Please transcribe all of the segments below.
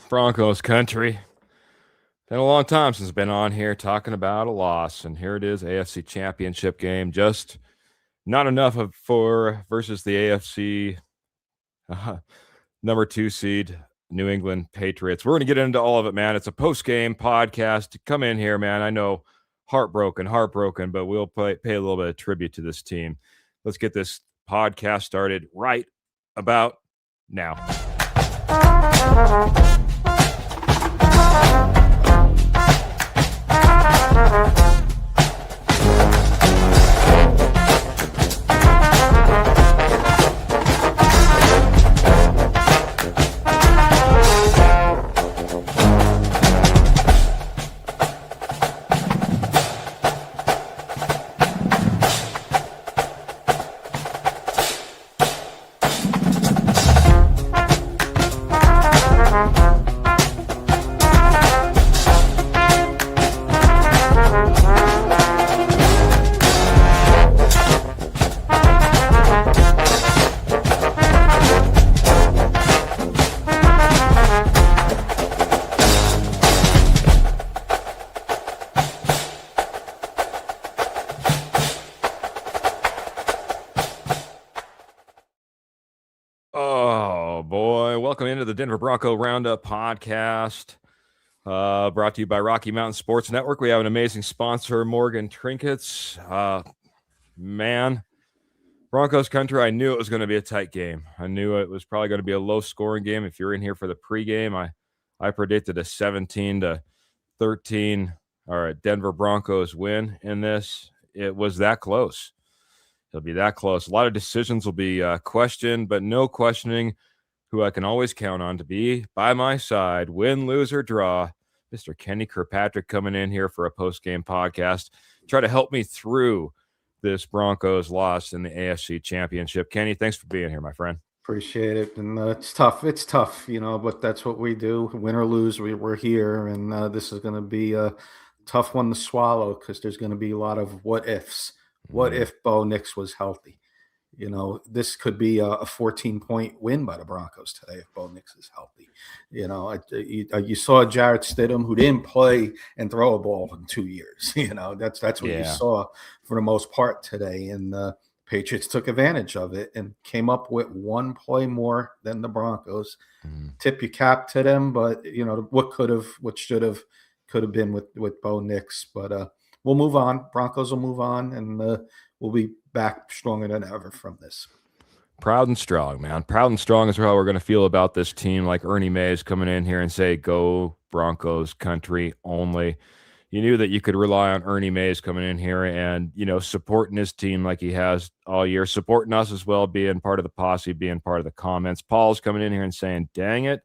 Broncos country. Been a long time since I've been on here talking about a loss, and here it is, AFC Championship game. Just not enough for versus the AFC number 2 seed New England Patriots. We're going to get into all of it, man. It's a post-game podcast. Come in here, man. I know heartbroken, but we'll pay a little bit of tribute to this team. Let's get this podcast started right about now. Oh, boy. Welcome into the Denver Bronco Roundup podcast, brought to you by Rocky Mountain Sports Network. We have an amazing sponsor, Morgan Trinkets. Man, Broncos country, I knew it was going to be a tight game. I knew it was probably going to be a low-scoring game. If you're in here for the pregame, I predicted a 17-13 Denver Broncos win in this. It was that close. It'll be that close. A lot of decisions will be questioned, but no questioning who I can always count on to be by my side, win, lose, or draw. Mr. Kenny Kirkpatrick coming in here for a post-game podcast. Try to help me through this Broncos loss in the AFC Championship. Kenny, thanks for being here, my friend. Appreciate it. And it's tough. It's tough, but that's what we do. Win or lose, we're here. And this is going to be a tough one to swallow because there's going to be a lot of what ifs. What if Bo Nix was healthy? This could be a 14-point win by the Broncos today if Bo Nix is healthy. You saw Jarrett Stidham, who didn't play and throw a ball in 2 years. That's what you saw for the most part today. And the Patriots took advantage of it and came up with one play more than the Broncos. Tip your cap to them, but what should have, could have been with Bo Nix. But we'll move on. Broncos will move on, and we'll be back stronger than ever from this. Proud and strong, man. Proud and strong is how we're going to feel about this team. Like Ernie Mays coming in here and say, go Broncos country only. You knew that you could rely on Ernie Mays coming in here and, supporting his team like he has all year, supporting us as well, being part of the posse, being part of the comments. Paul's coming in here and saying, dang it,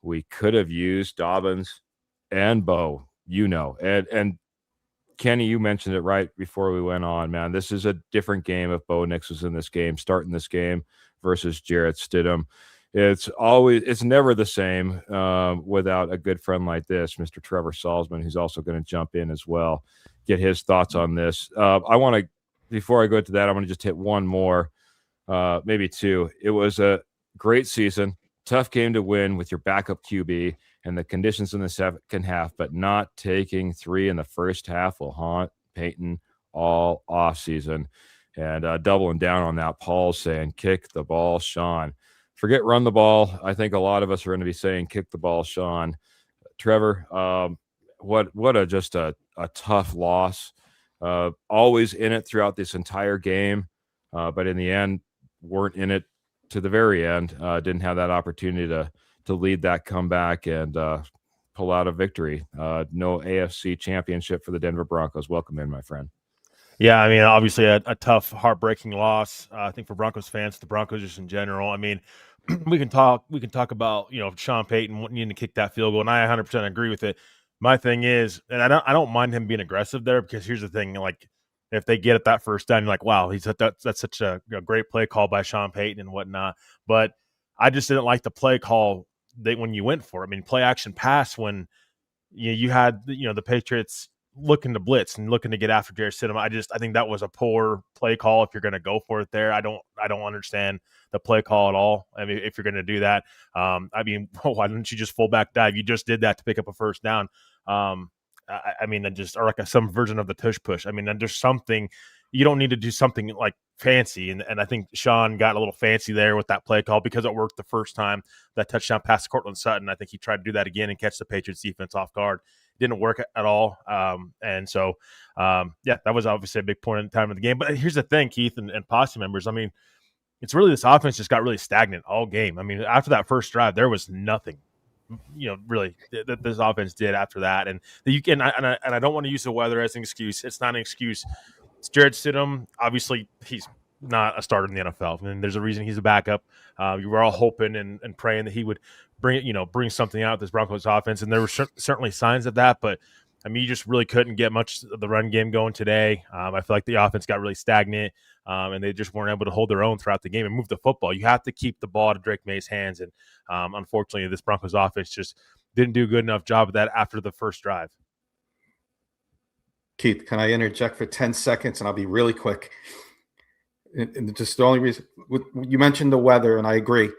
we could have used Dobbins and Bo, and Kenny, you mentioned it right before we went on, man. This is a different game if Bo Nix was in this game, starting this game versus Jarrett Stidham. It's never the same without a good friend like this, Mr. Trevor Salzman, who's also going to jump in as well, get his thoughts on this. Before I go to that, I want to just hit one more, maybe two. It was a great season, tough game to win with your backup QB and the conditions in the second half, but not taking 3 in the first half will haunt Peyton all offseason. And doubling down on that, Paul's saying, kick the ball, Sean. Forget run the ball. I think a lot of us are going to be saying, kick the ball, Sean. Trevor, what a tough loss. Always in it throughout this entire game, but in the end, weren't in it to the very end. Didn't have that opportunity to lead that comeback and pull out a victory. No AFC championship for the Denver Broncos. Welcome in, my friend. Yeah, I mean, obviously a tough, heartbreaking loss. I think for Broncos fans, the Broncos just in general. I mean, we can talk about Sean Payton needing to kick that field goal, and I 100% agree with it. My thing is, and I don't mind him being aggressive there, because here's the thing: like, if they get at that first down, you're like, wow, that's such a great play call by Sean Payton and whatnot. But I just didn't like the play call when you went for it. I mean, play action pass when you had the Patriots looking to blitz and looking to get after Jarrett Stidham. I think that was a poor play call if you're going to go for it there. I don't understand the play call at all. I mean, if you're going to do that, I mean, why didn't you just full back dive? You just did that to pick up a first down. I mean, or like some version of the tush push. I mean, then there's something you don't need to do something like fancy. And I think Sean got a little fancy there with that play call because it worked the first time, that touchdown pass to Cortland Sutton. I think he tried to do that again and catch the Patriots defense off guard. Didn't work at all. And so, yeah, that was obviously a big point in time of the game. But here's the thing, Keith and Posse members. I mean, it's really this offense just got really stagnant all game. I mean, after that first drive, there was nothing, really that this offense did after that. And you can, and I don't want to use the weather as an excuse. It's not an excuse. It's Jarrett Stidham. Obviously, he's not a starter in the NFL. And there's a reason he's a backup. You were all hoping and praying that he would bring something out of this Broncos offense. And there were certainly signs of that. But, I mean, you just really couldn't get much of the run game going today. I feel like the offense got really stagnant, and they just weren't able to hold their own throughout the game and move the football. You have to keep the ball to Drake May's hands. And, unfortunately, this Broncos offense just didn't do a good enough job of that after the first drive. Keith, can I interject for 10 seconds, and I'll be really quick? And just the only reason you mentioned the weather, and I agree,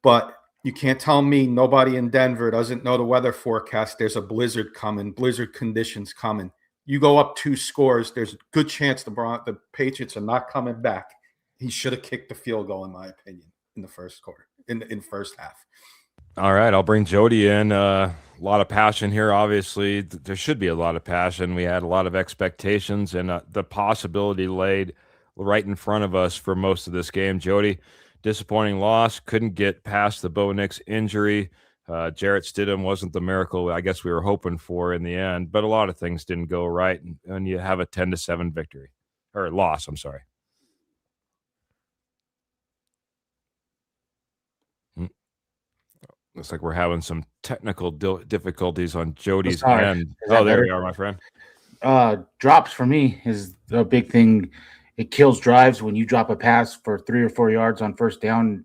but you can't tell me nobody in Denver doesn't know the weather forecast. There's a blizzard coming, blizzard conditions coming. You go up 2 scores, there's a good chance the Patriots are not coming back. He should have kicked the field goal, in my opinion, in the first quarter, in first half. All right, I'll bring Jody in. A lot of passion here, obviously. There should be a lot of passion. We had a lot of expectations, and the possibility laid right in front of us for most of this game. Jody, disappointing loss. Couldn't get past the Bo Nix injury. Jarrett Stidham wasn't the miracle I guess we were hoping for in the end, but a lot of things didn't go right, and you have a 10-7 victory. Or loss, I'm sorry. Looks like we're having some technical difficulties on Jody's end. Oh, there we are, my friend. Drops for me is the big thing. It kills drives when you drop a pass for 3 or 4 yards on first down.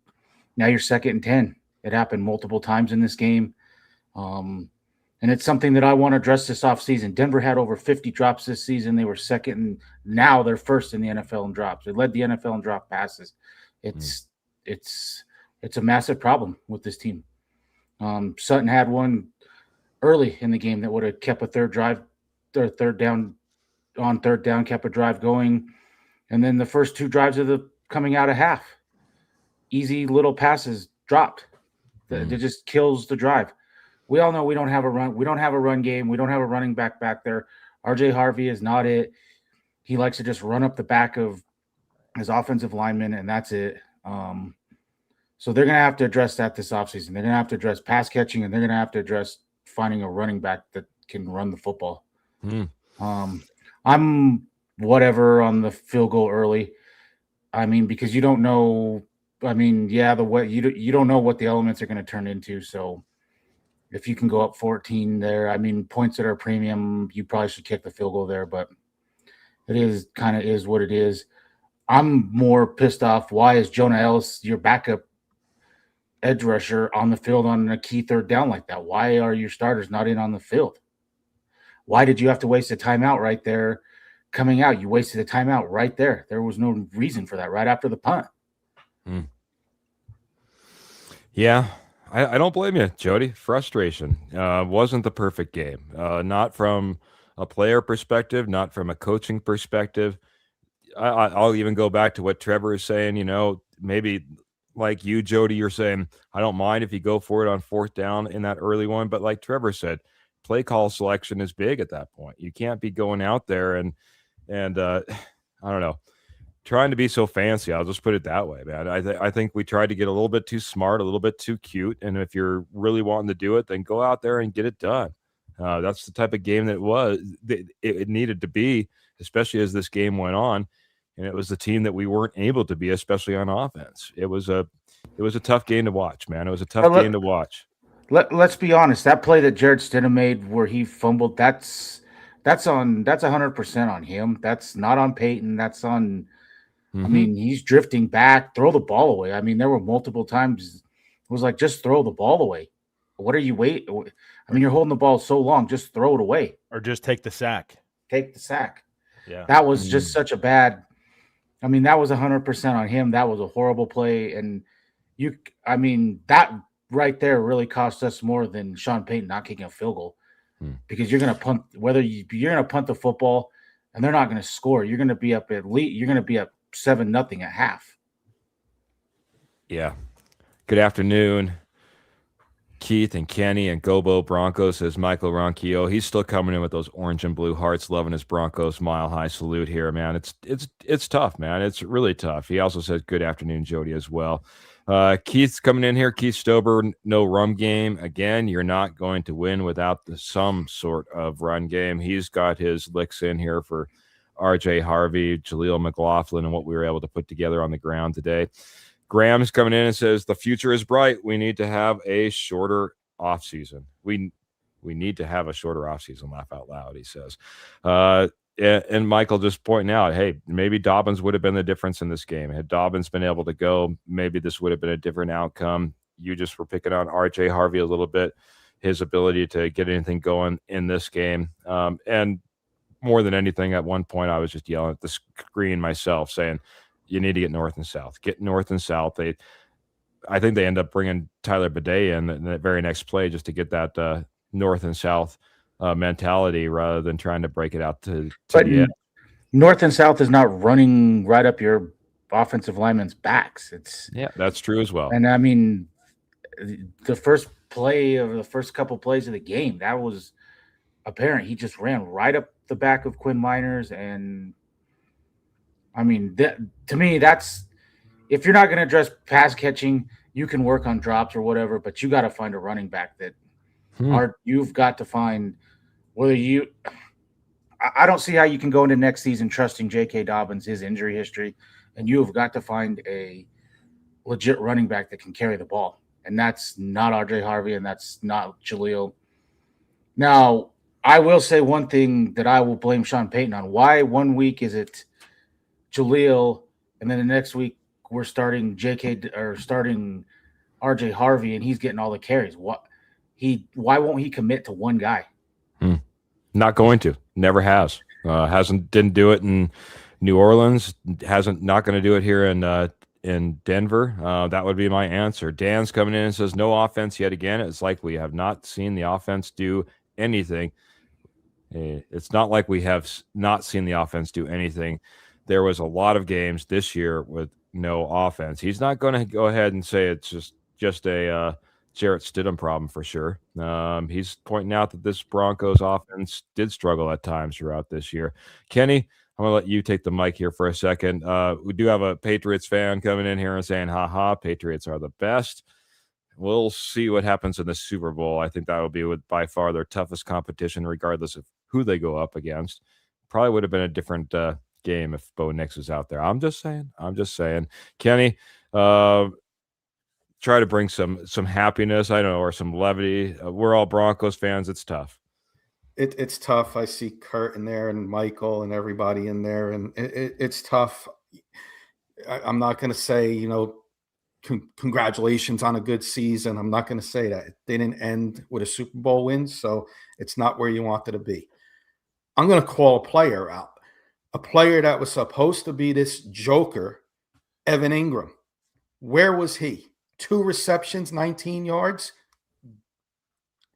Now you're 2nd and 10. It happened multiple times in this game. And it's something that I want to address this offseason. Denver had over 50 drops this season. They were 2nd, and now they're 1st in the NFL in drops. They led the NFL in drop passes. It's a massive problem with this team. Sutton had one early in the game that would have kept a third down, kept a drive going. And then the first 2 drives of the coming out of half, easy little passes dropped. That just kills the drive. We all know we don't have a run. We don't have a run game. We don't have a running back there. RJ Harvey is not it. He likes to just run up the back of his offensive lineman, and that's it. So they're going to have to address that this offseason. They're going to have to address pass catching, and they're going to have to address finding a running back that can run the football. I'm whatever on the field goal early. I mean, because you don't know. I mean, yeah, you don't know what the elements are going to turn into. So if you can go up 14 there, I mean, points that are premium, you probably should kick the field goal there. But it is kind of is what it is. I'm more pissed off. Why is Jonah Ellis your backup edge rusher on the field on a key third down like that? Why are your starters not in on the field? Why did you have to waste a timeout right there coming out? You wasted a timeout right there. There was no reason for that right after the punt. Yeah, I don't blame you, Jody. Frustration. Wasn't the perfect game. Not from a player perspective, not from a coaching perspective. I'll even go back to what Trevor is saying, maybe like you, Jody, you're saying, I don't mind if you go for it on 4th down in that early one. But like Trevor said, play call selection is big at that point. You can't be going out there and I don't know, trying to be so fancy. I'll just put it that way, man. I think we tried to get a little bit too smart, a little bit too cute. And if you're really wanting to do it, then go out there and get it done. That's the type of game that it needed to be, especially as this game went on. And it was the team that we weren't able to be, especially on offense. It was a tough game to watch, man. It was a tough game to watch. Let's be honest. That play that Jarrett Stidham made where he fumbled, that's 100% on him. That's not on Peyton. That's on. I mean, he's drifting back. Throw the ball away. I mean, there were multiple times it was like, just throw the ball away. What are you wait? I mean, you're holding the ball so long, just throw it away. Or just take the sack. Take the sack. Yeah. That was just such a bad. I mean, that was 100% on him. That was a horrible play, and that right there really cost us more than Sean Payton not kicking a field goal, because you're going to punt. You're going to punt the football, and they're not going to score. You're going to be up at least. You're going to be up 7-0 at half. Yeah. Good afternoon, Keith and Kenny and Gobo Broncos, says Michael Ronquillo. He's still coming in with those orange and blue hearts, loving his Broncos Mile High salute here, man. It's tough, man. It's really tough. He also says good afternoon, Jody, as well. Keith's coming in here. Keith Stober, no run game. Again, you're not going to win without some sort of run game. He's got his licks in here for RJ Harvey, Jaleel McLaughlin, and what we were able to put together on the ground today. Graham's coming in and says the future is bright. We need to have a shorter offseason. We need to have a shorter offseason. Laugh out loud, he says. And Michael just pointing out, hey, maybe Dobbins would have been the difference in this game. Had Dobbins been able to go, maybe this would have been a different outcome. You just were picking on RJ Harvey a little bit, his ability to get anything going in this game. And more than anything, at one point, I was just yelling at the screen myself saying, you need to get north and south. Get north and south. I think they end up bringing Tyler Bidet in the very next play just to get that north and south mentality rather than trying to break it out to the end. North and south is not running right up your offensive linemen's backs. Yeah, that's true as well. And I mean, the first play of the first couple plays of the game, that was apparent. He just ran right up the back of Quinn Miners, and I mean, to me, that's if you're not going to address pass catching, you can work on drops or whatever, but you got to find a running back that you've got to find I don't see how you can go into next season trusting J.K. Dobbins, his injury history, and you have got to find a legit running back that can carry the ball. And that's not RJ Harvey, and that's not Jaleel. Now, I will say one thing that I will blame Sean Payton on. Why 1 week is it Jaleel, and then the next week we're starting starting RJ Harvey, and he's getting all the carries? Why won't he commit to one guy? Not going to. Never has. Didn't do it in New Orleans. Not going to do it here in Denver. That would be my answer. Dan's coming in and says no offense yet again. It's like we have not seen the offense do anything. It's not like we have not seen the offense do anything. There was a lot of games this year with no offense. He's not going to go ahead and say it's just a Jarrett Stidham problem for sure. He's pointing out that this Broncos offense did struggle at times throughout this year. Kenny, I'm going to let you take the mic here for a second. We do have a Patriots fan coming in here and saying, ha, Patriots are the best. We'll see what happens in the Super Bowl. I think that will be by far their toughest competition, regardless of who they go up against. Probably would have been a different game if Bo Nix was out there. I'm just saying. Kenny, try to bring some happiness, I don't know, or some levity. We're all Broncos fans. It's tough. It's tough. I see Kurt in there and Michael and everybody in there, and it's tough. I'm not going to say, congratulations on a good season. I'm not going to say that. It didn't end with a Super Bowl win, so it's not where you wanted to be. I'm going to call a player out. A player that was supposed to be this joker, Evan Ingram. Where was he? 2 receptions, 19 yards.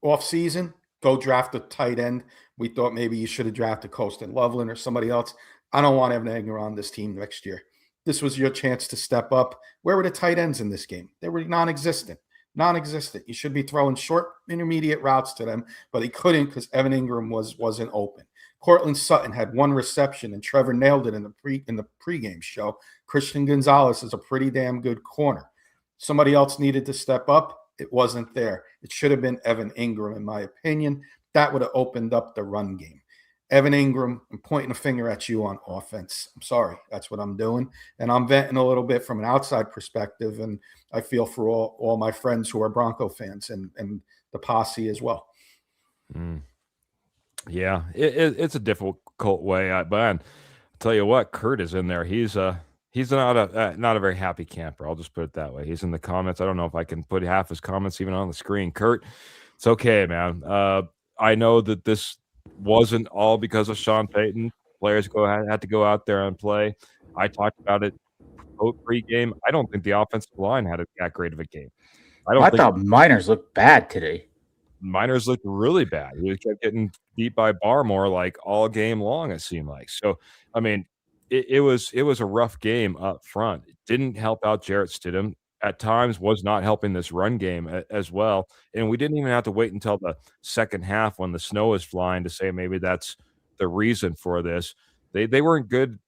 Off season, go draft a tight end. We thought maybe you should have drafted Colston Loveland or somebody else. I don't want Evan Ingram on this team next year. This was your chance to step up. Where were the tight ends in this game? They were non-existent. You should be throwing short, intermediate routes to them, but he couldn't because Evan Ingram wasn't open. Cortland Sutton had 1 reception, and Trevor nailed it in the pregame show. Christian Gonzalez is a pretty damn good corner. Somebody else needed to step up. It wasn't there. It should have been Evan Ingram, in my opinion. That would have opened up the run game. Evan Ingram, I'm pointing a finger at you on offense. I'm sorry. That's what I'm doing. And I'm venting a little bit from an outside perspective, and I feel for all my friends who are Bronco fans and the posse as well. Yeah, it's a difficult way. But I'll tell you what, Kurt is in there. He's He's not a very happy camper. I'll just put it that way. He's in the comments. I don't know if I can put half his comments even on the screen. Kurt, it's okay, man. I know that this wasn't all because of Sean Payton. Players had to go out there and play. I talked about it pre-game. I don't think the offensive line had that great of a game. I thought Miners looked bad today. Miners looked really bad. He kept getting beat by Barmore like all game long, it seemed like. So, I mean, it was a rough game up front. It didn't help out Jarrett Stidham. At times was not helping this run game as well. And we didn't even have to wait until the second half when the snow was flying to say maybe that's the reason for this. They weren't good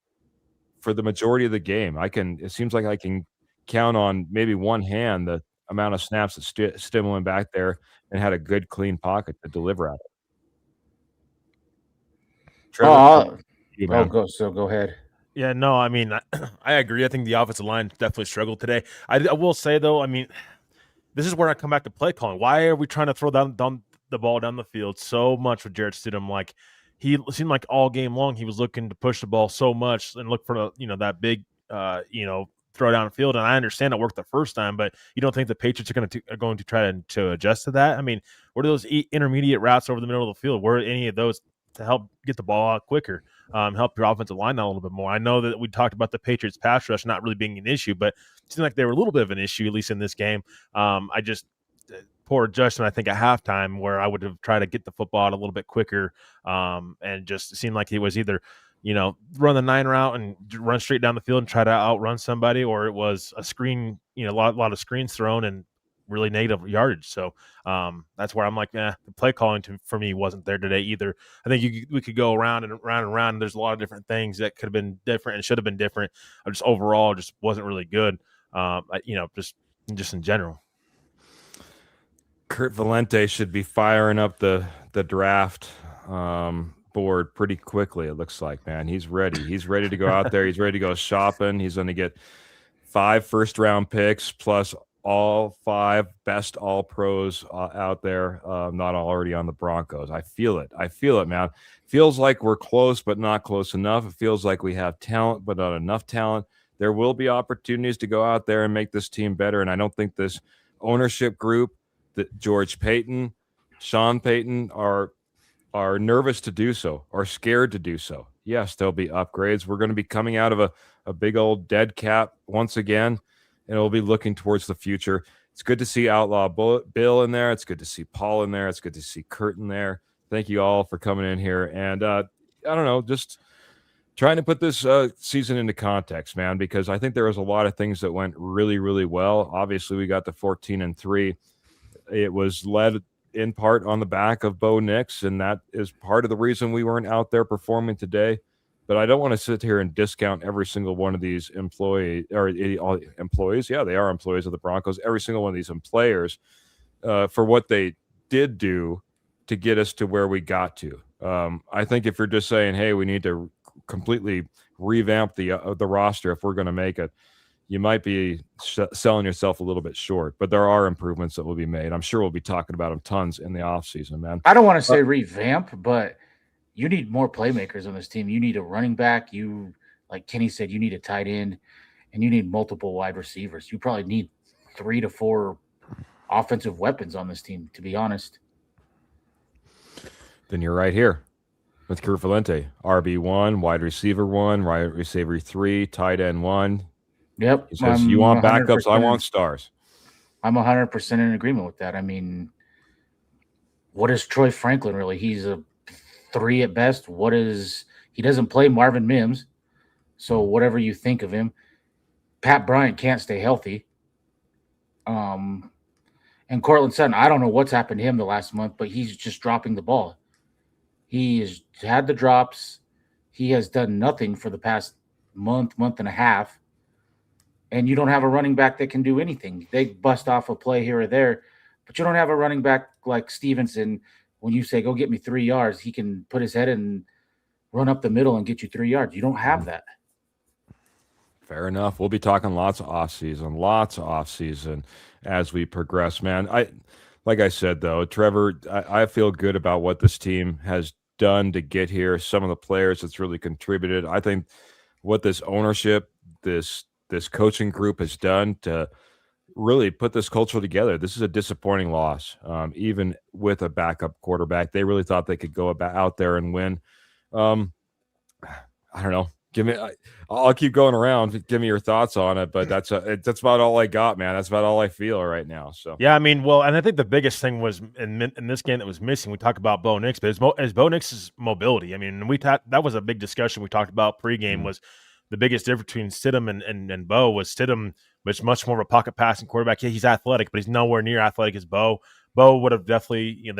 for the majority of the game. It seems like I can count on maybe one hand the amount of snaps that Stidham went back there and had a good clean pocket to deliver out of. Trevor, go ahead. Yeah, no, I mean, I agree. I think the offensive line definitely struggled today. I will say, though, I mean, this is where I come back to play calling. Why are we trying to throw down the ball down the field so much with Jarrett Stidham? Like, he seemed like all game long he was looking to push the ball so much and look for that big, throw down the field. And I understand it worked the first time, but you don't think the Patriots are going to try to adjust to that? I mean, what are those intermediate routes over the middle of the field? Where are any of those to help get the ball out quicker? Help your offensive line out a little bit more. I know that we talked about the Patriots pass rush not really being an issue, but it seemed like they were a little bit of an issue, at least in this game. I just poor adjustment, I think, at halftime where I would have tried to get the football out a little bit quicker, and just seemed like he was either, run the 9 route and run straight down the field and try to outrun somebody, or it was a screen, a lot of screens thrown and really negative yardage. So that's where I'm like, the play calling for me wasn't there today either. I think we could go around and around and around. And there's a lot of different things that could have been different and should have been different. Just overall, just wasn't really good. Just in general. Kurt Valente should be firing up the draft board pretty quickly. It looks like, man, he's ready. He's ready to go out there. He's ready to go shopping. He's going to get 5 first-round picks plus all 5 best all pros out there, not already on the Broncos. I feel it, man. Feels like we're close, but not close enough. It feels like we have talent, but not enough talent. There will be opportunities to go out there and make this team better. And I don't think this ownership group, that George Payton, Sean Payton, are nervous to do so, are scared to do so. Yes, there'll be upgrades. We're going to be coming out of a big old dead cap once again, and we'll be looking towards the future. It's good to see Outlaw Bill in there. It's good to see Paul in there. It's good to see Kurt in there. Thank you all for coming in here. And I don't know, just trying to put this season into context, man, because I think there was a lot of things that went really, really well. Obviously, we got the 14-3. It was led in part on the back of Bo Nix, and that is part of the reason we weren't out there performing today. But I don't want to sit here and discount every single one of these employees. Yeah, they are employees of the Broncos. Every single one of these players for what they did do to get us to where we got to. I think if you're just saying, hey, we need to completely revamp the roster if we're going to make it, you might be selling yourself a little bit short. But there are improvements that will be made. I'm sure we'll be talking about them tons in the offseason, man. I don't want to say revamp, but you need more playmakers on this team. You need a running back. You, like Kenny said, you need a tight end, and you need multiple wide receivers. You probably need 3 to 4 offensive weapons on this team, to be honest. Then you're right here with Kurt Valente. RB1, wide receiver 1, wide receiver 3, tight end 1. Yep. He says, you want backups, I want stars. I'm 100% in agreement with that. I mean, what is Troy Franklin really? He's a 3 at best. He doesn't play Marvin Mims, so whatever you think of him. Pat Bryant can't stay healthy. And Cortland Sutton, I don't know what's happened to him the last month, but he's just dropping the ball. He has had the drops. He has done nothing for the past month and a half. And you don't have a running back that can do anything. They bust off a play here or there, but you don't have a running back like Stevenson. When you say, go get me 3 yards, he can put his head and run up the middle and get you 3 yards. You don't have that. Fair enough. We'll be talking lots of offseason as we progress, man. Like I said, though, Trevor, I feel good about what this team has done to get here. Some of the players that's really contributed. I think what this ownership this coaching group has done to really put this culture together. This is a disappointing loss. Even with a backup quarterback, they really thought they could go out there and win. I don't know. I'll keep going around. Give me your thoughts on it, but that's about all I got, man. That's about all I feel right now. So yeah, I mean, well, and I think the biggest thing was in this game that was missing. We talked about Bo Nix, but is Bo Nix's mobility. I mean, that was a big discussion we talked about pregame. Was the biggest difference between Stidham and Bo was Stidham was much more of a pocket passing quarterback. Yeah, he's athletic, but he's nowhere near athletic as Bo. Bo would have definitely, you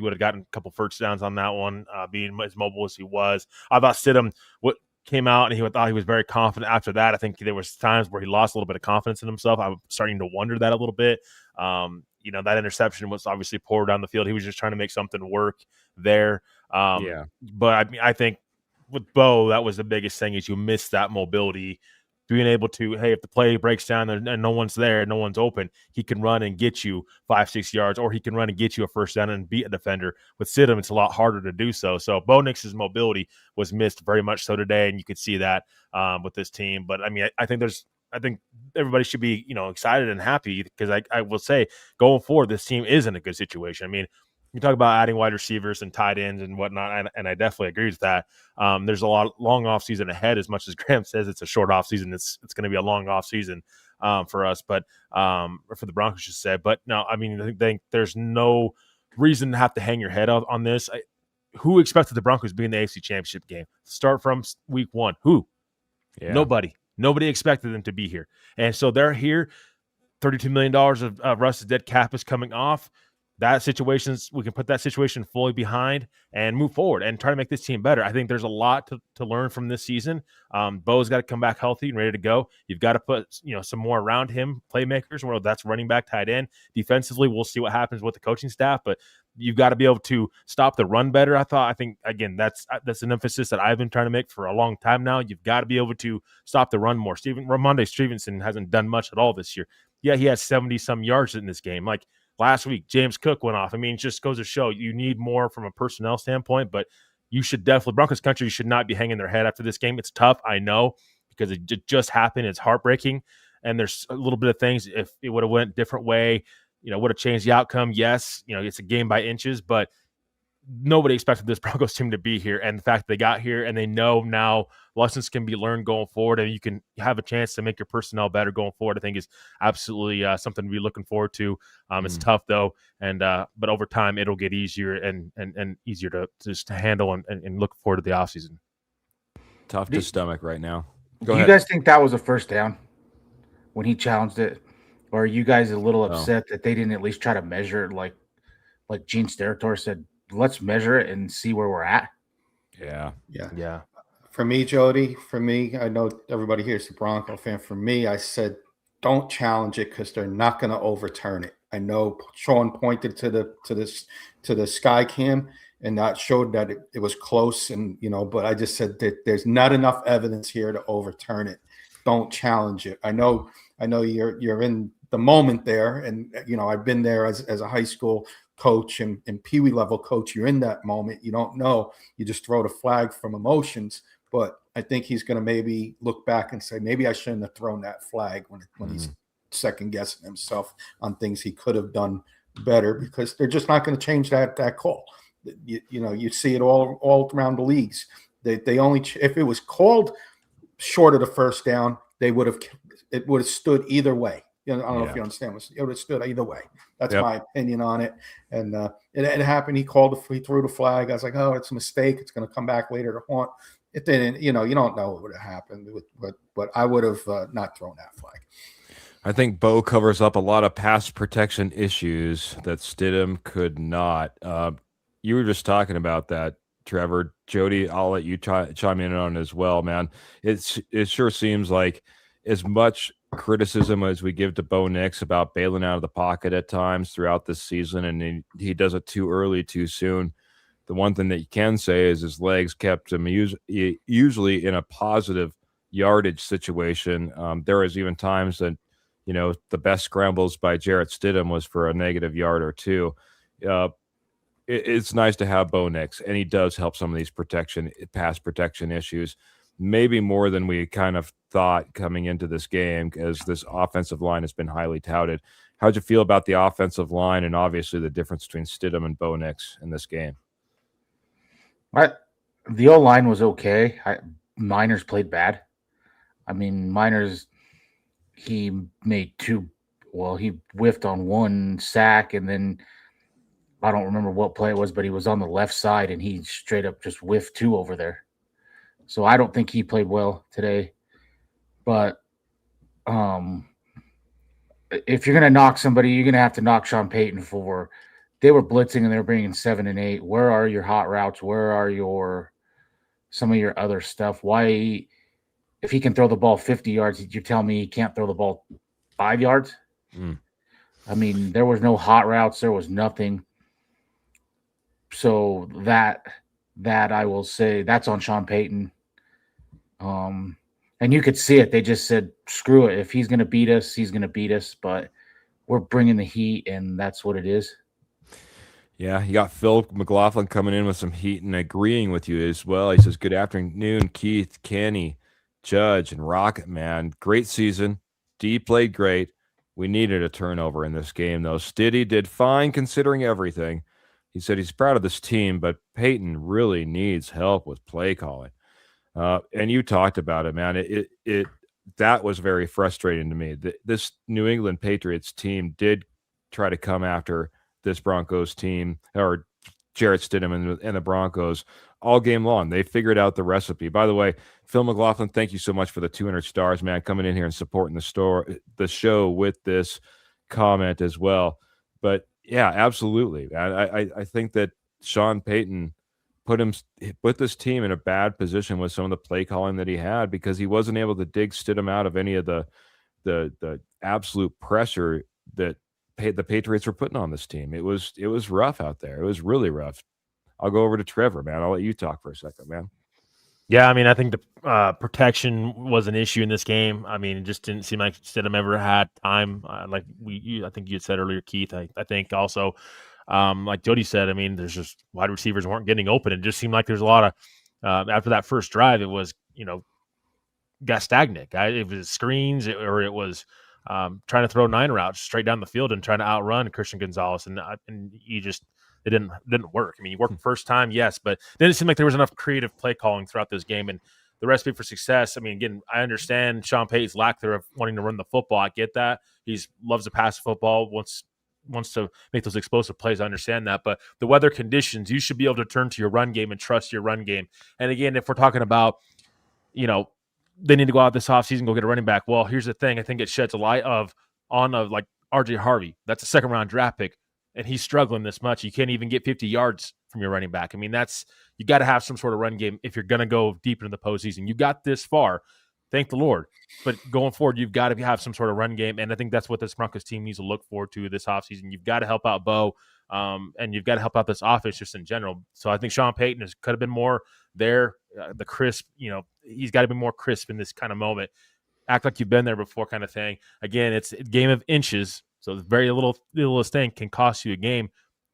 would have gotten a couple first downs on that one, being as mobile as he was. I thought Stidham came out and thought he was very confident after that. I think there was times where he lost a little bit of confidence in himself. I'm starting to wonder that a little bit. That interception was obviously poor down the field. He was just trying to make something work there. But I think with Bo, that was the biggest thing is you missed that mobility. Being able to, hey, if the play breaks down and no one's there, no one's open, he can run and get you 5-6 yards, or he can run and get you a first down and beat a defender. With Stidham, it's a lot harder to do so. So Bo Nix's mobility was missed very much so today, and you could see that with this team. But I mean, I think everybody should be excited and happy because I will say going forward, this team is in a good situation. I mean, you talk about adding wide receivers and tight ends and whatnot, and I definitely agree with that. There's a long off season ahead. As much as Graham says it's a short off season, it's going to be a long off season for us, but or for the Broncos, should say. But no, I mean, I think there's no reason to have to hang your head on this. Who expected the Broncos to be in the AFC Championship game? Start from week one. Who? Yeah. Nobody expected them to be here, and so they're here. $32 million of Russ's dead cap is coming off. That situation, we can put that situation fully behind and move forward and try to make this team better. I think there's a lot to learn from this season. Bo's got to come back healthy and ready to go. You've got to put some more around him, playmakers, whether that's running back, tight end. Defensively, we'll see what happens with the coaching staff, but you've got to be able to stop the run better. I think again that's an emphasis that I've been trying to make for a long time now. You've got to be able to stop the run more. Ramondre Stevenson hasn't done much at all this year. Yeah, he has 70-some yards in this game. Like last week, James Cook went off. I mean, it just goes to show you need more from a personnel standpoint, but you should definitely, Broncos country should not be hanging their head after this game. It's tough, I know, because it just happened. It's heartbreaking, and there's a little bit of things. If it would have went a different way, would have changed the outcome. Yes, it's a game by inches, but nobody expected this Broncos team to be here. And the fact that they got here and they know now lessons can be learned going forward, and you can have a chance to make your personnel better going forward, I think is absolutely something to be looking forward to. It's tough though, and but over time it'll get easier and easier to just to handle and look forward to the offseason. Tough to stomach right now. Do you guys think that was a first down when he challenged it? Or are you guys a little upset that they didn't at least try to measure it like Gene Steratore said, let's measure it and see where we're at? Yeah. For me, Jody, I know everybody here is a Bronco fan. For me, I said, don't challenge it because they're not going to overturn it. I know Sean pointed to the sky cam, and that showed that it was close, and but I just said that there's not enough evidence here to overturn it. Don't challenge it. I know you're in the moment there, and I've been there as a high school coach and peewee level coach. You're in that moment. You don't know. You just throw the flag from emotions. But I think he's going to maybe look back and say, maybe I shouldn't have thrown that flag when he's second guessing himself on things he could have done better, because they're just not going to change that call. You see it all around the leagues. They only, if it was called short of the first down, it would have stood either way. I don't know if you understand. It would have stood either way. That's my opinion on it. And it happened. He threw the flag. I was like, oh, it's a mistake. It's going to come back later to haunt. It didn't. You don't know what would have happened. But I would have not thrown that flag. I think Bo covers up a lot of pass protection issues that Stidham could not. You were just talking about that, Trevor. Jody, I'll let you chime in on it as well, man. It sure seems like as much criticism as we give to Bo Nix about bailing out of the pocket at times throughout this season, and he does it too early, too soon. The one thing that you can say is his legs kept him usually in a positive yardage situation. There was even times that, the best scrambles by Jarrett Stidham was for a negative yard or two. It's nice to have Bo Nix, and he does help some of these pass protection issues, maybe more than we kind of thought coming into this game, as this offensive line has been highly touted. How'd you feel about the offensive line and obviously the difference between Stidham and Bo Nix in this game? The O-line was okay. Miners played bad. I mean, Miners, he made he whiffed on one sack, and then I don't remember what play it was, but he was on the left side, and he straight up just whiffed 2 over there. So I don't think he played well today. But if you're going to knock somebody, you're going to have to knock Sean Payton for they were blitzing and they were bringing 7 and 8. Where are your hot routes? Where are some of your other stuff? Why, if he can throw the ball 50 yards, you're telling me he can't throw the ball 5 yards? I mean, there was no hot routes. There was nothing. So that I will say that's on Sean Payton. And you could see it. They just said, screw it. If he's going to beat us, he's going to beat us. But we're bringing the heat, and that's what it is. Yeah, you got Phil McLaughlin coming in with some heat and agreeing with you as well. He says, good afternoon, Keith, Kenny, Judge, and Rocket Man. Great season. D played great. We needed a turnover in this game, though. Stiddy did fine considering everything. He said he's proud of this team, but Peyton really needs help with play calling. And you talked about it, man. That was very frustrating to me. This New England Patriots team did try to come after this Broncos team, or Jarrett Stidham and the Broncos, all game long. They figured out the recipe. By the way, Phil McLaughlin, thank you so much for the 200 stars, man, coming in here and supporting the show with this comment as well. But yeah, absolutely, man. I think that Sean Payton put this team in a bad position with some of the play calling that he had, because he wasn't able to dig Stidham out of any of the absolute pressure that the Patriots were putting on this team. It was rough out there. It was really rough. I'll go over to Trevor, man. I'll let you talk for a second, man. Yeah, I mean, I think the protection was an issue in this game. I mean, it just didn't seem like Stidham ever had time. I think you had said earlier, Keith. I think also, like Jody said, I mean, there's just wide receivers weren't getting open. It just seemed like there's a lot of after that first drive, it was got stagnant. It was screens or it was trying to throw 9 routes straight down the field and trying to outrun Christian Gonzalez, and it didn't work. I mean, you worked the first time, yes, but it didn't seem like there was enough creative play calling throughout this game. And the recipe for success, I mean, again, I understand Sean Payton's lack there of wanting to run the football. I get that. He loves to pass the football, wants to make those explosive plays. I understand that. But the weather conditions, you should be able to turn to your run game and trust your run game. And again, if we're talking about, they need to go out this offseason, go get a running back. Well, here's the thing. I think it sheds a light on like RJ Harvey. That's a second-round draft pick, and he's struggling this much. You can't even get 50 yards from your running back. I mean, you got to have some sort of run game if you're going to go deep into the postseason. You got this far. Thank the Lord. But going forward, you've got to have some sort of run game, and I think that's what this Broncos team needs to look forward to this offseason. You've got to help out Bo, and you've got to help out this offense just in general. So I think Sean Payton could have been more there. The crisp, he's got to be more crisp in this kind of moment. Act like you've been there before, kind of thing. Again, it's a game of inches, so very littlest thing can cost you a game.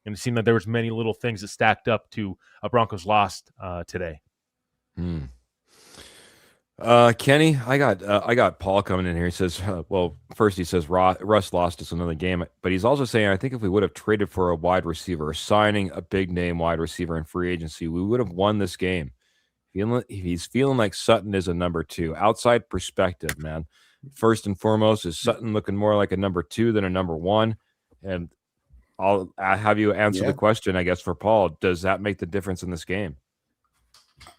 And it seemed like there was many little things that stacked up to a Broncos loss today. Kenny, I got Paul coming in here. He says, well, first he says Russ lost us another game, but he's also saying, I think if we would have traded for a wide receiver, signing a big name wide receiver in free agency, we would have won this game. He's feeling like Sutton is a number 2. Outside perspective, man. First and foremost, is Sutton looking more like a number 2 than a number 1? And I'll have you answer the question, I guess, for Paul. Does that make the difference in this game?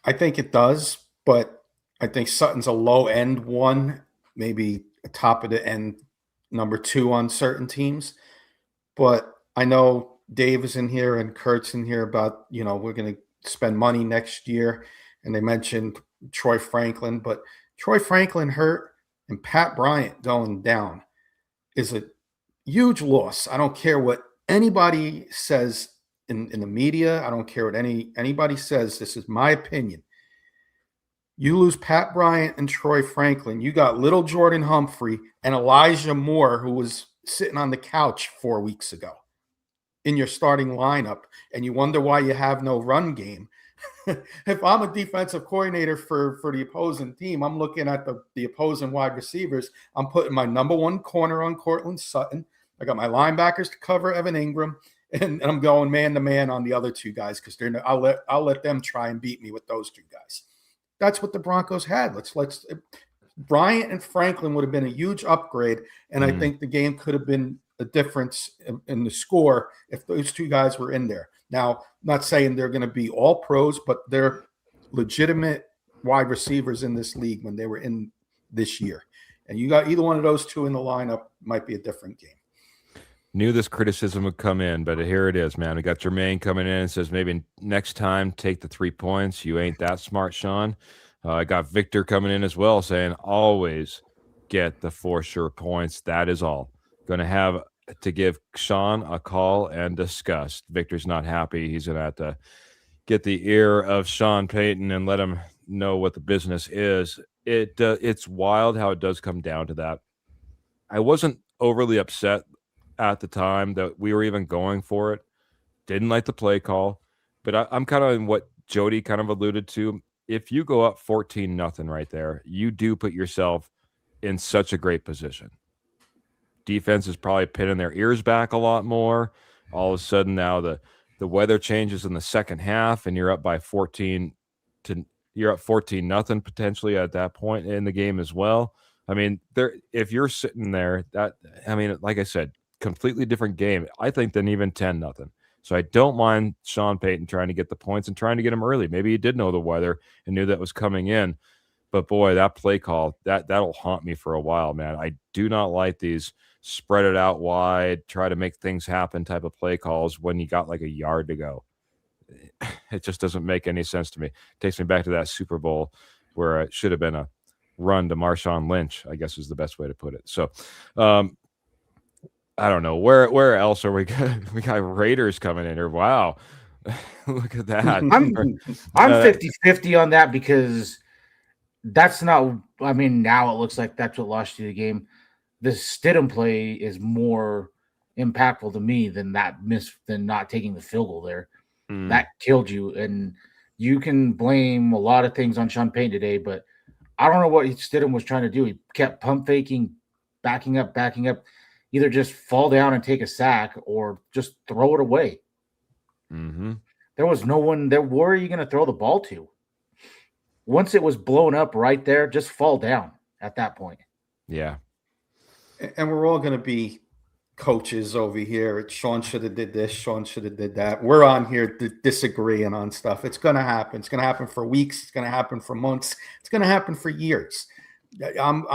I think it does, but I think Sutton's a low end 1, maybe a top of the end number 2 on certain teams. But I know Dave is in here and Kurt's in here about, we're going to spend money next year. And they mentioned Troy Franklin, but Troy Franklin hurt and Pat Bryant going down is a huge loss. I don't care what anybody says in the media. I don't care what anybody says. This is my opinion. You lose Pat Bryant and Troy Franklin. You got little Jordan Humphrey and Elijah Moore, who was sitting on the couch 4 weeks ago in your starting lineup. And you wonder why you have no run game. if I'm a defensive coordinator for the opposing team, I'm looking at the opposing wide receivers. I'm putting my number one corner on Cortland Sutton. I got my linebackers to cover Evan Ingram, and I'm going man to man on the other two guys because I'll let them try and beat me with those two guys. That's what the Broncos had. Let's Bryant and Franklin would have been a huge upgrade, and I think the game could have been a difference in the score if those two guys were in there. Now, I'm not saying they're going to be all pros, but they're legitimate wide receivers in this league when they were in this year. And you got either one of those two in the lineup, might be a different game. Knew this criticism would come in, but here it is, man. We got Jermaine coming in and says maybe next time take the 3 points. You ain't that smart, Sean. I got Victor coming in as well saying always get the 4 sure points. That is all. Going to have to give Sean a call and discuss. Victor's not happy. He's going to have to get the ear of Sean Payton and let him know what the business is. It's wild how it does come down to that. I wasn't overly upset at the time that we were even going for it. Didn't like the play call, but I'm kind of in what Jody kind of alluded to. If you go up 14-0 right there, you do put yourself in such a great position. Defense is probably pinning their ears back a lot more. All of a sudden now the weather changes in the second half and you're up by 14 to you're up 14-0 potentially at that point in the game as well. I mean, if you're sitting there, like I said, completely different game, I think, than even 10-0. So I don't mind Sean Payton trying to get the points and trying to get them early. Maybe he did know the weather and knew that was coming in. But boy, that play call, that'll haunt me for a while, man. I do not like these spread it out wide, try to make things happen type of play calls when you got like a yard to go. It just doesn't make any sense to me. It takes me back to that Super Bowl where it should have been a run to Marshawn Lynch, I guess is the best way to put it. So I don't know. Where else are we good? We got Raiders coming in here. Wow. Look at that. I'm 50-50 on that because that's not – I mean, now it looks like that's what lost you the game. The Stidham play is more impactful to me than than not taking the field goal there. That killed you. And you can blame a lot of things on Sean Payton today, but I don't know what Stidham was trying to do. He kept pump faking, backing up. Either just fall down and take a sack or just throw it away. Mm-hmm. There was no one there. Where are you going to throw the ball to? Once it was blown up right there, just fall down at that point. Yeah. And we're all going to be coaches over here. Sean should have did this. Sean should have did that. We're on here disagreeing on stuff. It's going to happen. It's going to happen for weeks. It's going to happen for months. It's going to happen for years. I'm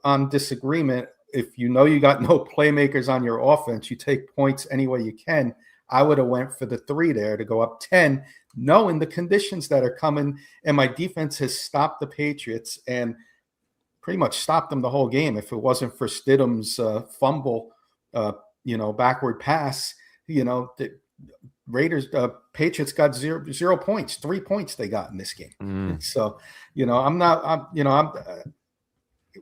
on disagreement. If you know you got no playmakers on your offense, you take points any way you can. I would have went for the 3 there to go up 10, knowing the conditions that are coming. And my defense has stopped the Patriots and pretty much stopped them the whole game. If it wasn't for Stidham's fumble, backward pass, the Raiders, Patriots got zero points, 3 points they got in this game. So,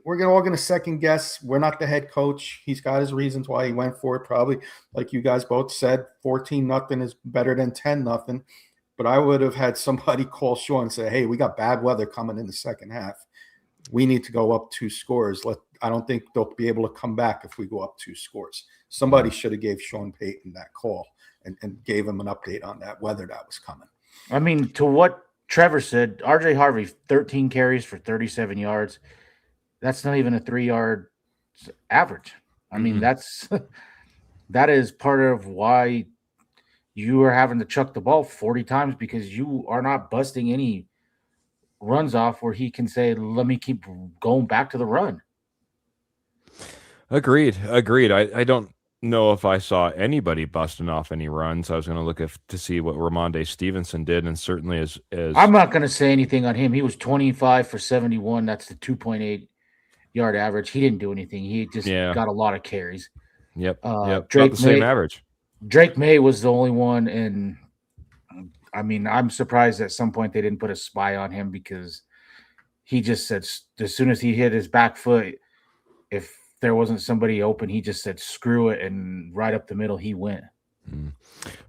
we're all going to second guess. We're not the head coach. He's got his reasons why he went for it. Probably, like you guys both said, 14-0 is better than 10-0. But I would have had somebody call Sean and say, hey, we got bad weather coming in the second half. We need to go up 2 scores. I don't think they'll be able to come back if we go up 2 scores. Somebody should have gave Sean Payton that call and gave him an update on that weather that was coming. I mean, to what Trevor said, RJ Harvey, 13 carries for 37 yards. That's not even a 3-yard average. I mean, that is part of why you are having to chuck the ball 40 times because you are not busting any runs off where he can say, let me keep going back to the run. Agreed. I don't know if I saw anybody busting off any runs. I was going to look to see what Ramondre Stevenson did, and certainly as I'm not going to say anything on him. He was 25 for 71. That's the 2.8 yard average. He didn't do anything. He just got a lot of carries. Yep. Drake about the same average. Drake May was the only one, and I mean, I'm surprised at some point they didn't put a spy on him because he just said as soon as he hit his back foot, if there wasn't somebody open, he just said screw it, and right up the middle he went.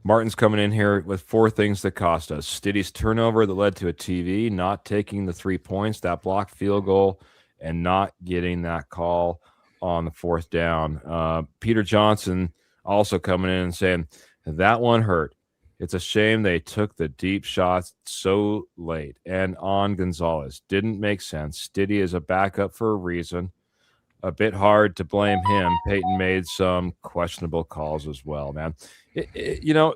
Martin's coming in here with 4 things that cost us. Stiddy's turnover that led to a TV, not taking the 3 points, that blocked field goal, and not getting that call on the 4th down. Peter Johnson also coming in and saying, that one hurt. It's a shame they took the deep shots so late. And on Gonzalez, didn't make sense. Stiddy is a backup for a reason. A bit hard to blame him. Peyton made some questionable calls as well, man. It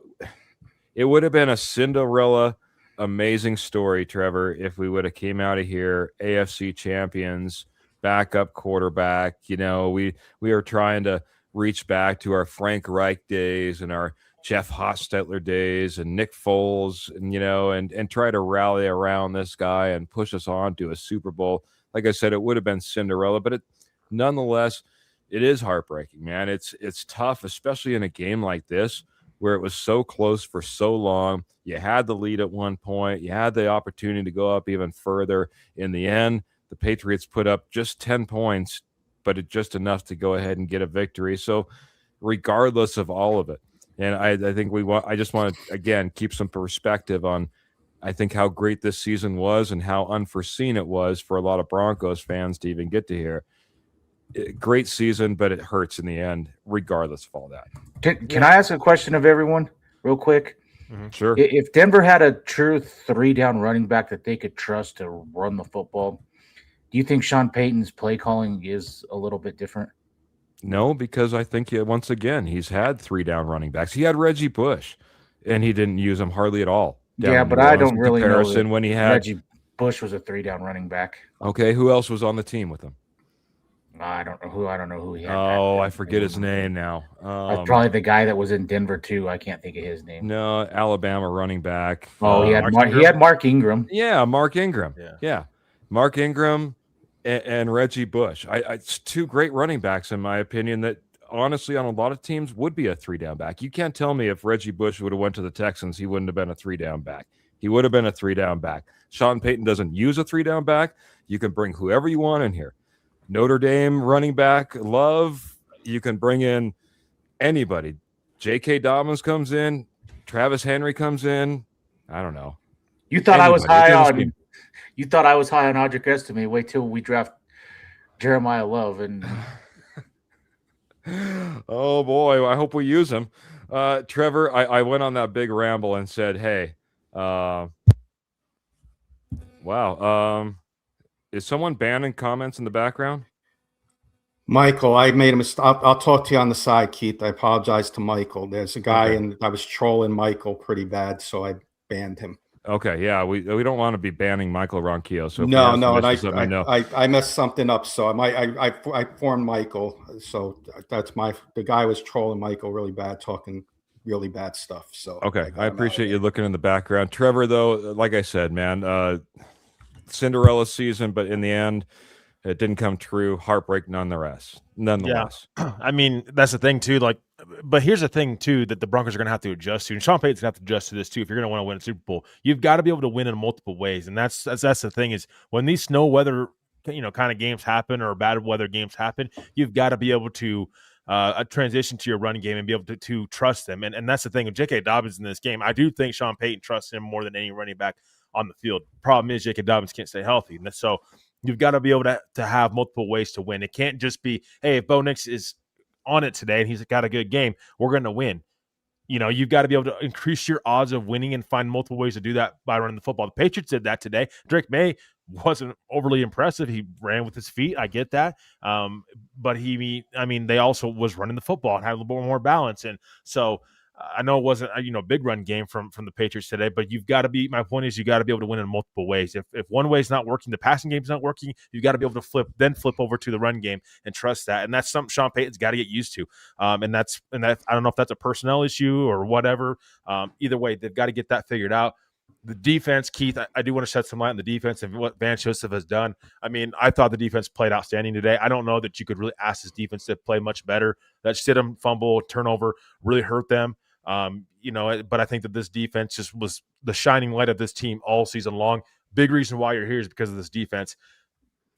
would have been a Cinderella amazing story, Trevor, if we would have came out of here AFC champions, backup quarterback. We are trying to reach back to our Frank Reich days and our Jeff Hostetler days and Nick Foles, and try to rally around this guy and push us on to a Super Bowl. Like I said, it would have been Cinderella, but nonetheless, it is heartbreaking, man. It's tough, especially in a game like this where it was so close for so long. You had the lead at one point. You had the opportunity to go up even further. In the end, the Patriots put up just 10 points, but just enough to go ahead and get a victory. So regardless of all of it, and I think I just want to, again, keep some perspective on, I think, how great this season was and how unforeseen it was for a lot of Broncos fans to even get to here. Great season, but it hurts in the end, regardless of all that. Can I ask a question of everyone real quick? Mm-hmm. Sure. If Denver had a true 3-down running back that they could trust to run the football, do you think Sean Payton's play calling is a little bit different? No, because I think, once again, he's had 3-down running backs. He had Reggie Bush, and he didn't use him hardly at all. Yeah, but I don't really know that when he had Reggie Bush was a 3-down running back. Okay, who else was on the team with him? I don't know who he had. Oh, I forget his name now. Probably the guy that was in Denver too. I can't think of his name. No, Alabama running back. Oh, he had Mark Ingram. Yeah, Mark Ingram. Yeah. Mark Ingram and Reggie Bush. It's 2 great running backs, in my opinion, that honestly on a lot of teams would be a 3-down back. You can't tell me if Reggie Bush would have went to the Texans, he wouldn't have been a 3-down back. He would have been a 3-down back. Sean Payton doesn't use a 3-down back. You can bring whoever you want in here. Notre Dame running back Love, you can bring in anybody. J.K. Dobbins comes in, Travis Henry comes in. I don't know. You thought I was high on Audric Estime. Wait till we draft Jeremiah Love and oh boy, I hope we use him. Trevor, I went on that big ramble and said, hey, wow. Is someone banning comments in the background? Michael, I made a mistake. I'll talk to you on the side, Keith. I apologize to Michael. There's a guy, and I was trolling Michael pretty bad, so I banned him. Okay, yeah, we don't want to be banning Michael Ronquillo. So no, and I messed something up, so I formed Michael. So the guy was trolling Michael really bad, talking really bad stuff. So okay, I appreciate you looking in the background, Trevor. Though, like I said, man. Cinderella season, but in the end, it didn't come true. Heartbreak nonetheless. Yeah. I mean, that's the thing too. But here's the thing too that the Broncos are going to have to adjust to, and Sean Payton's going to have to adjust to this too. If you're going to want to win a Super Bowl, you've got to be able to win in multiple ways, and that's the thing is when these snow weather kind of games happen or bad weather games happen, you've got to be able to transition to your running game and be able to trust them. And that's the thing with J.K. Dobbins in this game. I do think Sean Payton trusts him more than any running back on the field. Problem is J.K. Dobbins can't stay healthy. And so you've got to be able to have multiple ways to win. It can't just be, hey, if Bo Nix is on it today and he's got a good game, we're going to win. You've got to be able to increase your odds of winning and find multiple ways to do that by running the football. The Patriots did that today. Drake May wasn't overly impressive. He ran with his feet. I get that. But they also was running the football and had a little bit more balance. And so I know it wasn't a big run game from the Patriots today, but you've got to be. My point is you got to be able to win in multiple ways. If one way is not working, the passing game is not working, you've got to be able to flip over to the run game and trust that. And that's something Sean Payton's got to get used to. And that I don't know if that's a personnel issue or whatever. Either way, they've got to get that figured out. The defense, Keith, I do want to shed some light on the defense and what Van Joseph has done. I mean, I thought the defense played outstanding today. I don't know that you could really ask this defense to play much better. That Stidham fumble, turnover really hurt them. But I think that this defense just was the shining light of this team all season long. Big reason why you're here is because of this defense.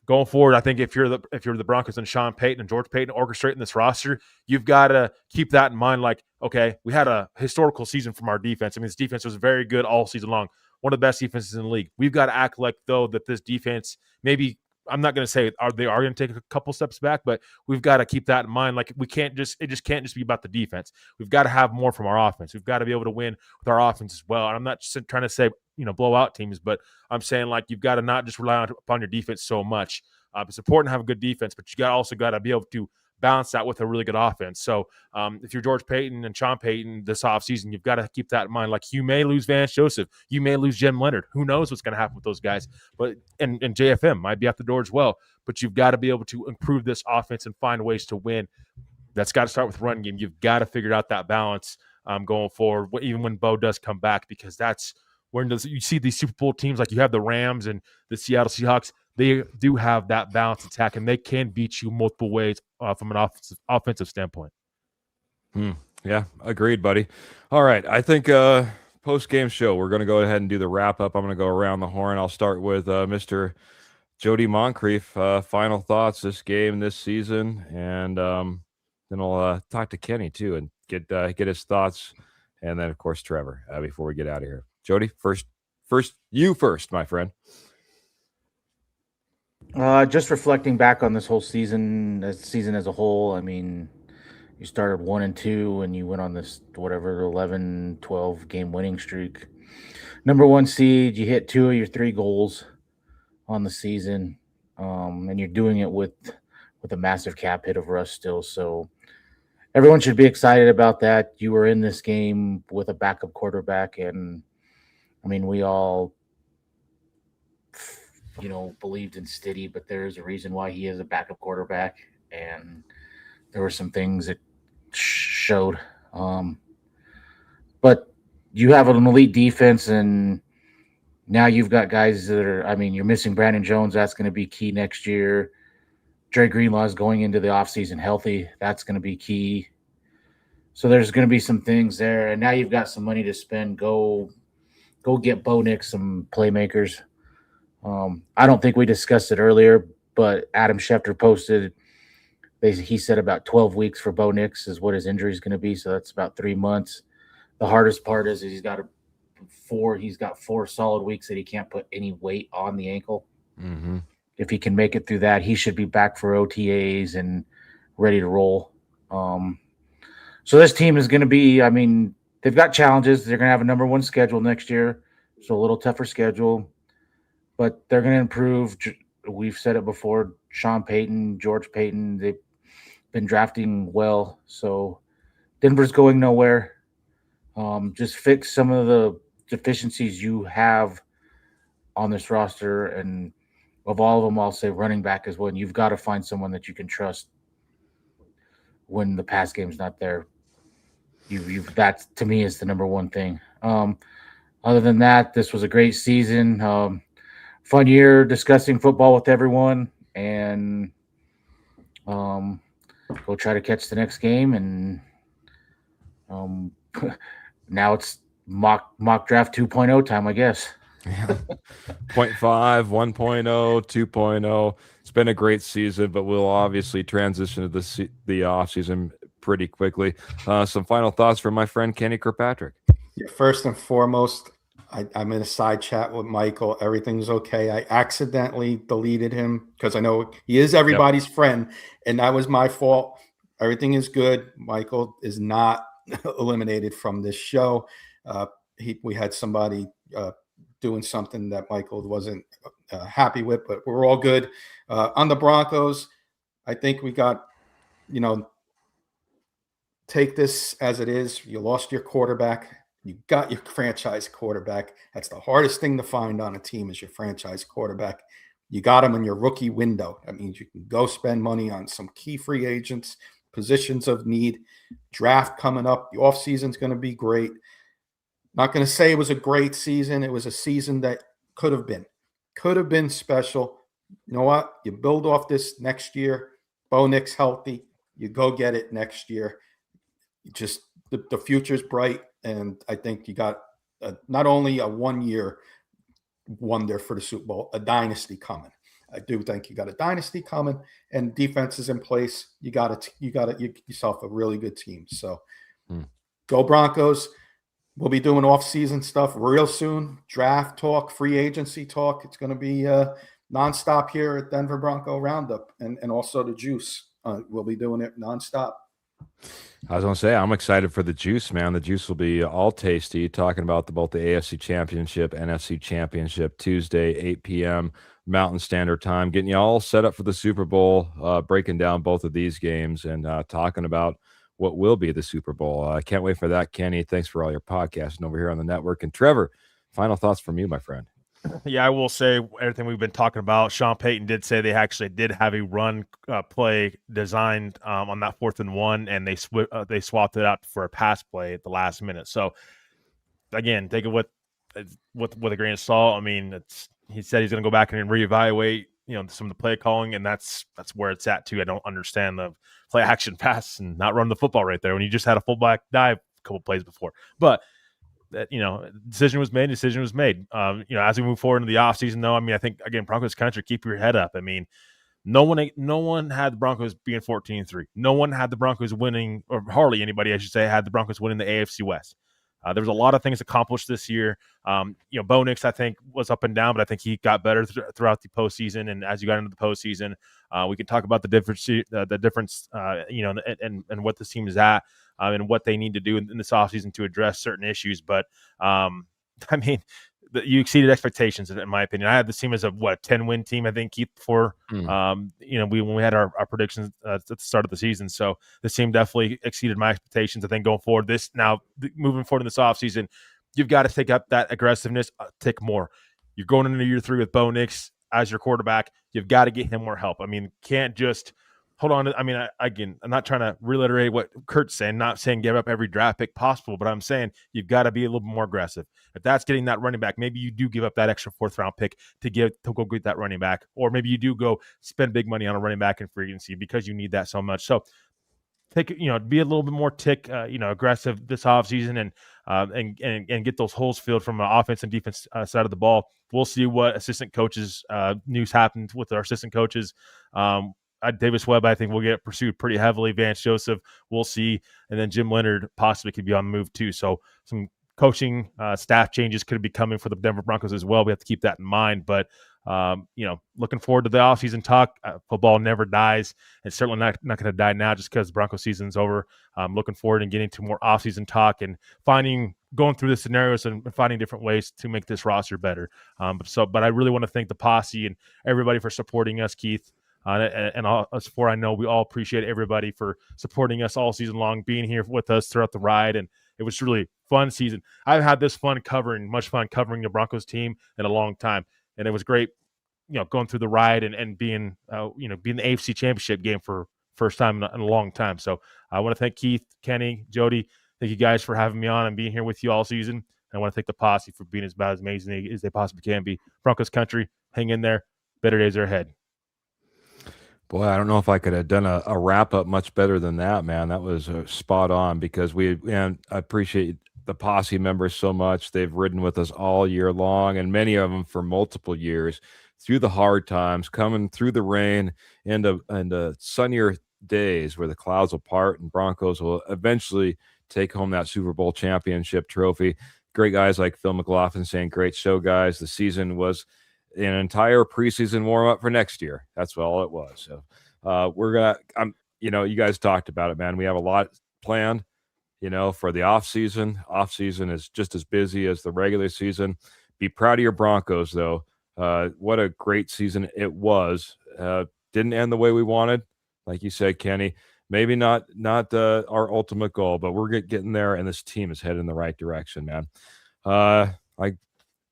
going forward, I think if you're the Broncos and Sean Payton and George Payton orchestrating this roster, you've got to keep that in mind. Like, okay, we had a historical season from our defense. I mean, this defense was very good all season long, one of the best defenses in the league. We've got to act like, though, that this defense maybe. I'm not going to say they are going to take a couple steps back, but we've got to keep that in mind. Like, it just can't just be about the defense. We've got to have more from our offense. We've got to be able to win with our offense as well. And I'm not just trying to say, blow out teams, but I'm saying, like, you've got to not just rely upon your defense so much. It's important to have a good defense, but you also got to be able to balance that with a really good offense. So if you're George Payton and Sean Payton this offseason, you've got to keep that in mind. Like, you may lose Vance Joseph. You may lose Jim Leonard. Who knows what's going to happen with those guys? But and JFM might be out the door as well. But you've got to be able to improve this offense and find ways to win. That's got to start with run game. You've got to figure out that balance going forward, even when Bo does come back, because that's when you see these Super Bowl teams, like you have the Rams and the Seattle Seahawks. They do have that balanced attack, and they can beat you multiple ways from an offensive standpoint. Yeah, agreed, buddy. All right, I think post-game show, we're going to go ahead and do the wrap-up. I'm going to go around the horn. I'll start with Mr. Jody Moncrief. Final thoughts this game, this season, and then I'll talk to Kenny, too, and get his thoughts, and then, of course, Trevor, before we get out of here. Jody, first, you first, my friend. Just reflecting back on this whole season as a whole, I mean, you started 1-2 and you went on this 11, 12 game winning streak. Number 1 seed, you hit 2 of your 3 goals on the season, and you're doing it with a massive cap hit of rust still. So everyone should be excited about that. You were in this game with a backup quarterback, and I mean, we all believed in Stiddy, but there's a reason why he is a backup quarterback, and there were some things that showed. But you have an elite defense, and now you've got guys that are, I mean, you're missing Brandon Jones. That's going to be key next year. Dre Greenlaw is going into the offseason healthy. That's going to be key. So there's going to be some things there, and now you've got some money to spend. Go get Bo Nix some playmakers. I don't think we discussed it earlier, but Adam Schefter posted, he said about 12 weeks for Bo Nix is what his injury is going to be. So that's about 3 months. The hardest part is he's got 4 solid weeks that he can't put any weight on the ankle. Mm-hmm. If he can make it through that, he should be back for OTAs and ready to roll. So this team is going to be, I mean, they've got challenges. They're going to have a number 1 schedule next year. So a little tougher schedule. But they're going to improve. We've said it before, Sean Payton, George Payton, they've been drafting well. So Denver's going nowhere. Just fix some of the deficiencies you have on this roster. And of all of them, I'll say running back is one. You've got to find someone that you can trust when the pass game's not there. That, to me, is the number 1 thing. Other than that, this was a great season. Fun year discussing football with everyone, and go try to catch the next game. And now it's mock draft 2.0 time, I guess. Yeah. 0.5, 1.0, 2.0. It's been a great season, but we'll obviously transition to the off season pretty quickly. Some final thoughts from my friend Kenny Kirkpatrick. Yeah, first and foremost, I'm in a side chat with Michael. Everything's okay. I accidentally deleted him because I know he is everybody's friend, and that was my fault. Everything is good. Michael is not eliminated from this show. We had somebody doing something that Michael wasn't happy with, but we're all good. On the Broncos, I think we got, take this as it is. You lost your quarterback. You got your franchise quarterback. That's the hardest thing to find on a team is your franchise quarterback. You got him in your rookie window. That means you can go spend money on some key free agents, positions of need, draft coming up. The offseason is going to be great. Not going to say it was a great season. It was a season that could have been special. You know what? You build off this next year. Bo Nix healthy. You go get it next year. Just the future's bright. And I think you got not only a 1-year wonder for the Super Bowl, a dynasty coming. I do think you got a dynasty coming, and defense is in place. You got yourself a really good team. So go Broncos. We'll be doing off-season stuff real soon. Draft talk, free agency talk. It's going to be nonstop here at Denver Bronco Roundup, and also the Juice. We'll be doing it nonstop. I was going to say, I'm excited for the Juice, man. The Juice will be all tasty, talking about both the AFC Championship, NFC Championship, Tuesday, 8 p.m. Mountain Standard Time, getting you all set up for the Super Bowl, breaking down both of these games and talking about what will be the Super Bowl. I can't wait for that, Kenny. Thanks for all your podcasting over here on the network. And Trevor, final thoughts from you, my friend. Yeah, I will say everything we've been talking about. Sean Payton did say they actually did have a run play designed on that 4th and 1, and they swapped it out for a pass play at the last minute. So again, take it with a grain of salt. I mean, he said he's going to go back and reevaluate, some of the play calling, and that's where it's at too. I don't understand the play action pass and not run the football right there when you just had a fullback dive a couple plays before. But that, decision was made. As we move forward into the offseason, though, I mean, I think, again, Broncos country, keep your head up. I mean, no one had the Broncos being 14-3. No one had the Broncos winning, or hardly anybody, I should say, had the Broncos winning the AFC West. There was a lot of things accomplished this year. Bo Nix, I think, was up and down, but I think he got better throughout the postseason. And as you got into the postseason, we could talk about the difference, and what this team is at, and what they need to do in this offseason to address certain issues. But I mean, you exceeded expectations, in my opinion. I had this team as a 10-win team, I think, Keith, before when we had our predictions at the start of the season. So this team definitely exceeded my expectations. I think going forward, moving forward in this offseason, you've got to take up that aggressiveness, take more. You're going into year 3 with Bo Nix as your quarterback. You've got to get him more help. I mean, can't just hold on. I mean, I'm not trying to reiterate what Kurt's saying, not saying give up every draft pick possible, but I'm saying you've got to be a little bit more aggressive. If that's getting that running back, maybe you do give up that extra 4th round pick to go get that running back, or maybe you do go spend big money on a running back in free agency because you need that so much. So be a little bit more aggressive this offseason and get those holes filled from an offense and defense side of the ball. We'll see what assistant coaches news happens with our assistant coaches. Davis Webb, I think, will get pursued pretty heavily. Vance Joseph, we'll see. And then Jim Leonard possibly could be on the move too. So some coaching staff changes could be coming for the Denver Broncos as well. We have to keep that in mind. But, looking forward to the offseason talk. Football never dies. It's certainly not going to die now just because the Broncos season's over. I'm looking forward to getting to more offseason talk and going through the scenarios and finding different ways to make this roster better. But I really want to thank the posse and everybody for supporting us, Keith. And us four, I know we all appreciate everybody for supporting us all season long, being here with us throughout the ride. And it was really fun season. I've had much fun covering the Broncos team in a long time. And it was great, going through the ride and being the AFC Championship game for first time in a long time. So I want to thank Keith, Kenny, Jody. Thank you guys for having me on and being here with you all season. And I want to thank the posse for being as amazing as they possibly can be. Broncos country, hang in there. Better days are ahead. Boy, I don't know if I could have done a wrap-up much better than that, man. That was spot on because I appreciate the posse members so much. They've ridden with us all year long, and many of them for multiple years, through the hard times, coming through the rain into sunnier days where the clouds will part and Broncos will eventually take home that Super Bowl championship trophy. Great guys like Phil McLaughlin saying, great show, guys. The season was an entire preseason warm-up for next year. That's all it was. So you guys talked about it, man. We have a lot planned, for the off-season. Off-season is just as busy as the regular season. Be proud of your Broncos, though. What a great season it was. Didn't end the way we wanted. Like you said, Kenny, maybe not our ultimate goal, but we're getting there, and this team is headed in the right direction, man.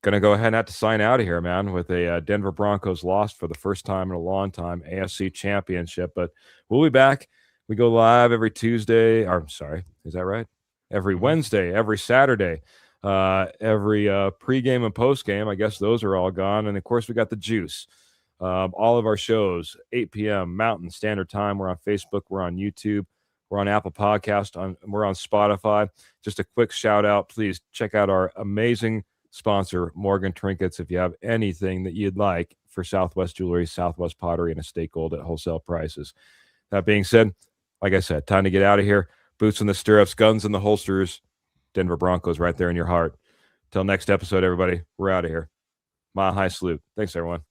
Going to go ahead and have to sign out of here, man, with a Denver Broncos loss for the first time in a long time, AFC Championship. But we'll be back. We go live every Tuesday. Is that right? Every Wednesday, every Saturday, every pregame and postgame. I guess those are all gone. And, of course, we got the Juice. All of our shows, 8 p.m. Mountain Standard Time. We're on Facebook. We're on YouTube. We're on Apple Podcast. We're on Spotify. Just a quick shout-out. Please check out our amazing sponsor, Morgan Trinkets. If you have anything that you'd like for Southwest Jewelry, Southwest Pottery, and Estate Gold at wholesale prices. That being said, like I said, time to get out of here. Boots in the stirrups, guns in the holsters. Denver Broncos right there in your heart. Till next episode, everybody, we're out of here. Mile high salute. Thanks, everyone.